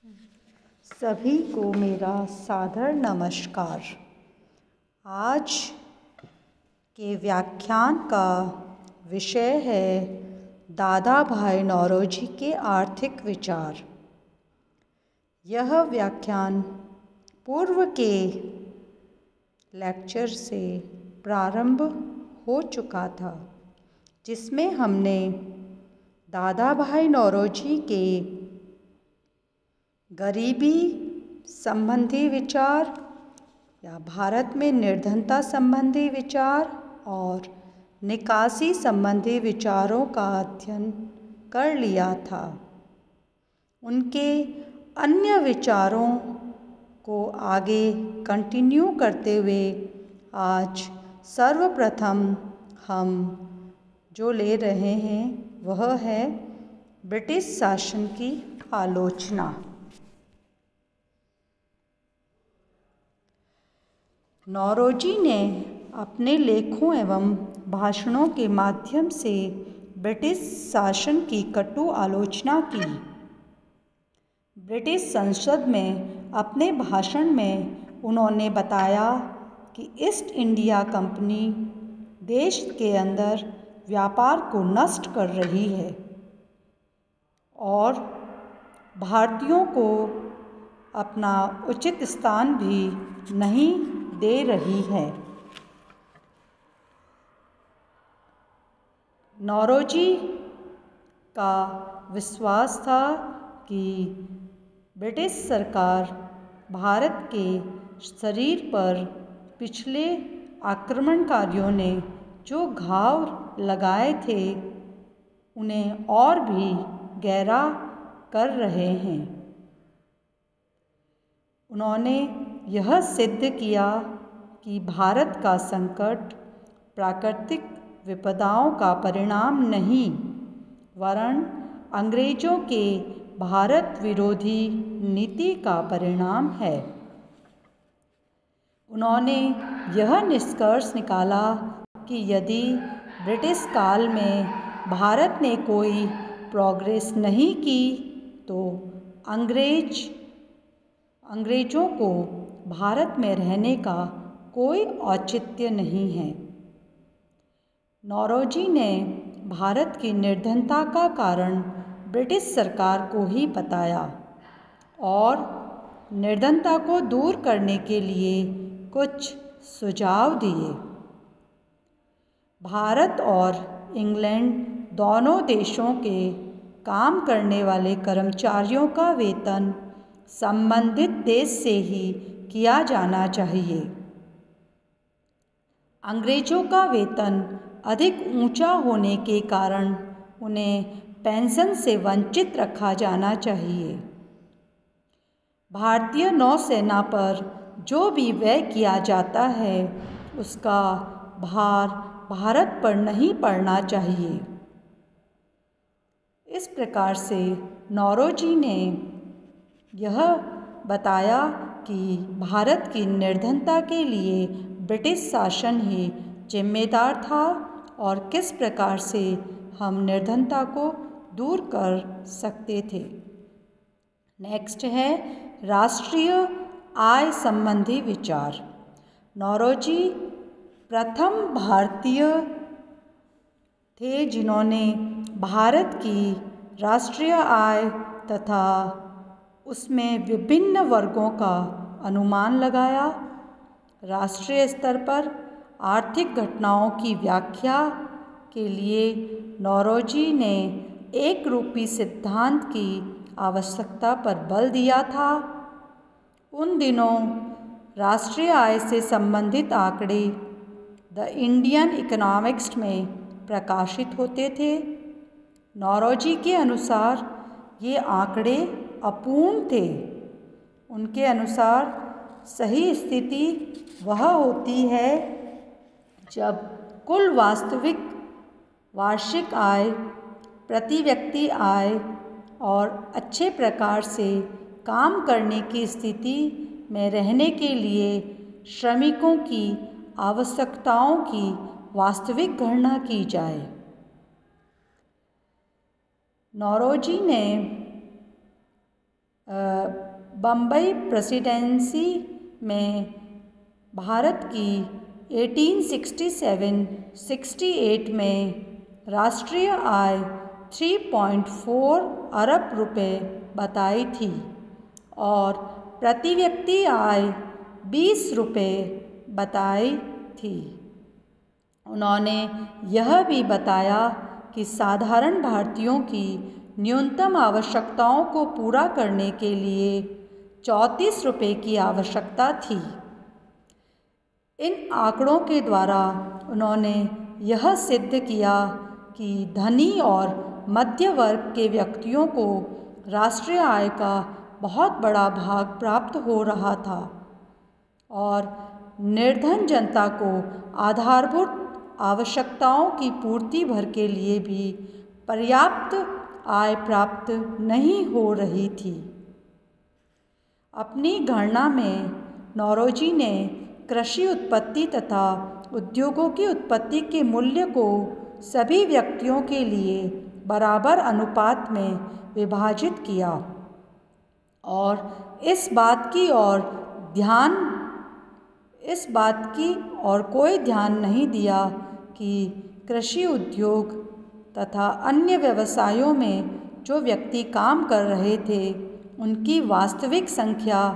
सभी को मेरा सादर नमस्कार। आज के व्याख्यान का विषय है दादा भाई नौरोजी के आर्थिक विचार। यह व्याख्यान पूर्व के लेक्चर से प्रारंभ हो चुका था, जिसमें हमने दादा भाई नौरोजी के गरीबी संबंधी विचार या भारत में निर्धनता संबंधी विचार और निकासी संबंधी विचारों का अध्ययन कर लिया था। उनके अन्य विचारों को आगे कंटिन्यू करते हुए आज सर्वप्रथम हम जो ले रहे हैं वह है ब्रिटिश शासन की आलोचना। नौरोजी ने अपने लेखों एवं भाषणों के माध्यम से ब्रिटिश शासन की कटु आलोचना की। ब्रिटिश संसद में अपने भाषण में उन्होंने बताया कि ईस्ट इंडिया कंपनी देश के अंदर व्यापार को नष्ट कर रही है और भारतीयों को अपना उचित स्थान भी नहीं दे रही है। नौरोजी का विश्वास था कि ब्रिटिश सरकार भारत के शरीर पर पिछले आक्रमणकारियों ने जो घाव लगाए थे उन्हें और भी गहरा कर रहे हैं। उन्होंने यह सिद्ध किया कि भारत का संकट प्राकृतिक विपदाओं का परिणाम नहीं वरन अंग्रेजों के भारत विरोधी नीति का परिणाम है। उन्होंने यह निष्कर्ष निकाला कि यदि ब्रिटिश काल में भारत ने कोई प्रोग्रेस नहीं की तो अंग्रेजों को भारत में रहने का कोई औचित्य नहीं है। नौरोजी ने भारत की निर्धनता का कारण ब्रिटिश सरकार को ही बताया और निर्धनता को दूर करने के लिए कुछ सुझाव दिए। भारत और इंग्लैंड दोनों देशों के काम करने वाले कर्मचारियों का वेतन संबंधित देश से ही किया जाना चाहिए। अंग्रेजों का वेतन अधिक ऊंचा होने के कारण उन्हें पेंशन से वंचित रखा जाना चाहिए। भारतीय नौसेना पर जो भी व्यय किया जाता है उसका भार भारत पर नहीं पड़ना चाहिए। इस प्रकार से नौरोजी ने यह बताया कि भारत की निर्धनता के लिए ब्रिटिश शासन ही जिम्मेदार था और किस प्रकार से हम निर्धनता को दूर कर सकते थे। नेक्स्ट है राष्ट्रीय आय संबंधी विचार। नौरोजी प्रथम भारतीय थे जिन्होंने भारत की राष्ट्रीय आय तथा उसमें विभिन्न वर्गों का अनुमान लगाया। राष्ट्रीय स्तर पर आर्थिक घटनाओं की व्याख्या के लिए नौरोजी ने एक रूपी सिद्धांत की आवश्यकता पर बल दिया था। उन दिनों राष्ट्रीय आय से संबंधित आंकड़े द इंडियन इकोनॉमिक्स में प्रकाशित होते थे। नौरोजी के अनुसार ये आंकड़े अपूर्ण थे। उनके अनुसार सही स्थिति वह होती है जब कुल वास्तविक वार्षिक आय, प्रति व्यक्ति आय और अच्छे प्रकार से काम करने की स्थिति में रहने के लिए श्रमिकों की आवश्यकताओं की वास्तविक गणना की जाए। नौरोजी ने बम्बई प्रेसिडेंसी में भारत की 1867-68 में राष्ट्रीय आय 3.4 अरब रुपए बताई थी और प्रति व्यक्ति आय 20 रुपये बताई थी। उन्होंने यह भी बताया कि साधारण भारतीयों की न्यूनतम आवश्यकताओं को पूरा करने के लिए 34 रुपये की आवश्यकता थी। इन आंकड़ों के द्वारा उन्होंने यह सिद्ध किया कि धनी और मध्य वर्ग के व्यक्तियों को राष्ट्रीय आय का बहुत बड़ा भाग प्राप्त हो रहा था और निर्धन जनता को आधारभूत आवश्यकताओं की पूर्ति भर के लिए भी पर्याप्त आय प्राप्त नहीं हो रही थी। अपनी गणना में नौरोजी ने कृषि उत्पत्ति तथा उद्योगों की उत्पत्ति के मूल्य को सभी व्यक्तियों के लिए बराबर अनुपात में विभाजित किया और इस बात की और कोई ध्यान नहीं दिया कि कृषि उद्योग तथा अन्य व्यवसायों में जो व्यक्ति काम कर रहे थे उनकी वास्तविक संख्या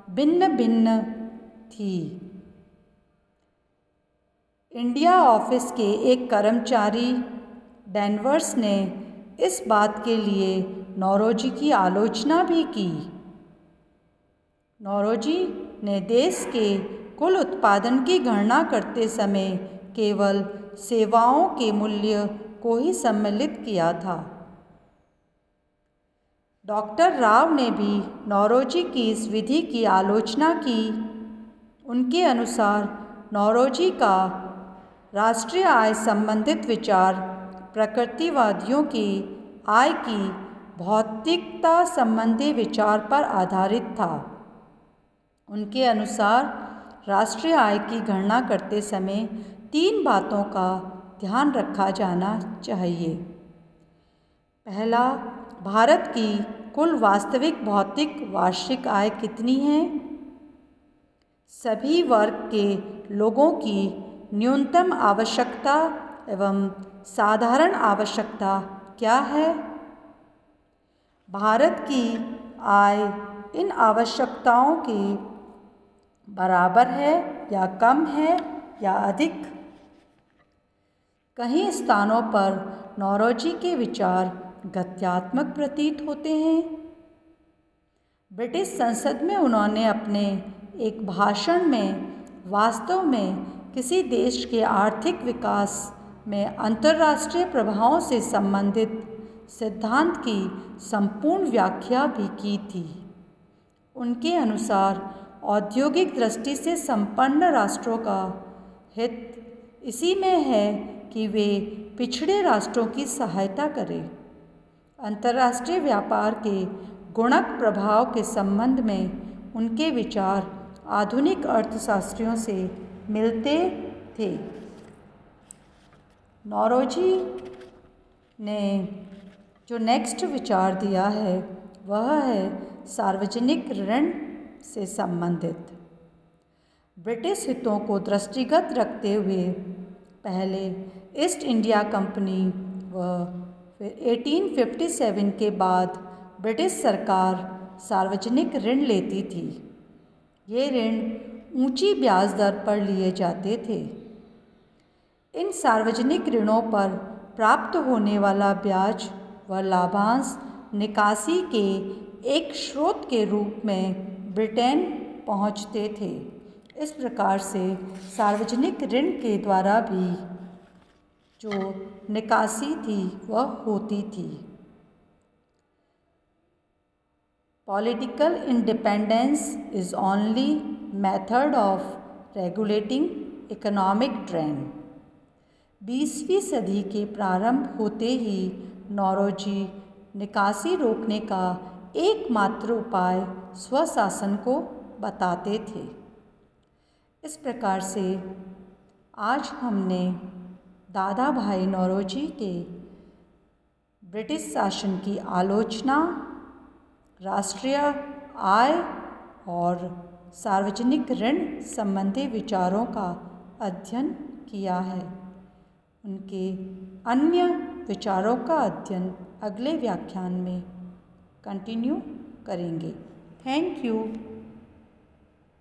भिन्न भिन्न थी। इंडिया ऑफिस के एक कर्मचारी डैनवर्स ने इस बात के लिए नौरोजी की आलोचना भी की। नौरोजी ने देश के कुल उत्पादन की गणना करते समय केवल सेवाओं के मूल्य को ही सम्मिलित किया था। डॉक्टर राव ने भी नौरोजी की इस विधि की आलोचना की। उनके अनुसार नौरोजी का राष्ट्रीय आय संबंधित विचार प्रकृतिवादियों की आय की भौतिकता संबंधी विचार पर आधारित था। उनके अनुसार राष्ट्रीय आय की गणना करते समय 3 बातों का ध्यान रखा जाना चाहिए। पहला, भारत की कुल वास्तविक भौतिक वार्षिक आय कितनी है? सभी वर्ग के लोगों की न्यूनतम आवश्यकता एवं साधारण आवश्यकता क्या है? भारत की आय इन आवश्यकताओं के बराबर है या कम है या अधिक? कई स्थानों पर नौरोजी के विचार गद्यात्मक प्रतीत होते हैं। ब्रिटिश संसद में उन्होंने अपने एक भाषण में वास्तव में किसी देश के आर्थिक विकास में अंतर्राष्ट्रीय प्रभावों से संबंधित सिद्धांत की संपूर्ण व्याख्या भी की थी। उनके अनुसार औद्योगिक दृष्टि से संपन्न राष्ट्रों का हित इसी में है कि वे पिछड़े राष्ट्रों की सहायता करें। अंतर्राष्ट्रीय व्यापार के गुणक प्रभाव के संबंध में उनके विचार आधुनिक अर्थशास्त्रियों से मिलते थे। नौरोजी ने जो नेक्स्ट विचार दिया है वह है सार्वजनिक ऋण से संबंधित। ब्रिटिश हितों को दृष्टिगत रखते हुए पहले ईस्ट इंडिया कंपनी व फिर 1857 के बाद ब्रिटिश सरकार सार्वजनिक ऋण लेती थी। ये ऋण ऊंची ब्याज दर पर लिए जाते थे। इन सार्वजनिक ऋणों पर प्राप्त होने वाला ब्याज व लाभांश निकासी के एक स्रोत के रूप में ब्रिटेन पहुंचते थे। इस प्रकार से सार्वजनिक ऋण के द्वारा भी जो निकासी थी वह होती थी। Political independence is only method of regulating economic drain। 20वीं सदी के प्रारंभ होते ही नौरोजी निकासी रोकने का एकमात्र उपाय स्वशासन को बताते थे। इस प्रकार से आज हमने दादा भाई नौरोजी के ब्रिटिश शासन की आलोचना, राष्ट्रीय आय और सार्वजनिक ऋण संबंधी विचारों का अध्ययन किया है। उनके अन्य विचारों का अध्ययन अगले व्याख्यान में कंटिन्यू करेंगे। Thank you.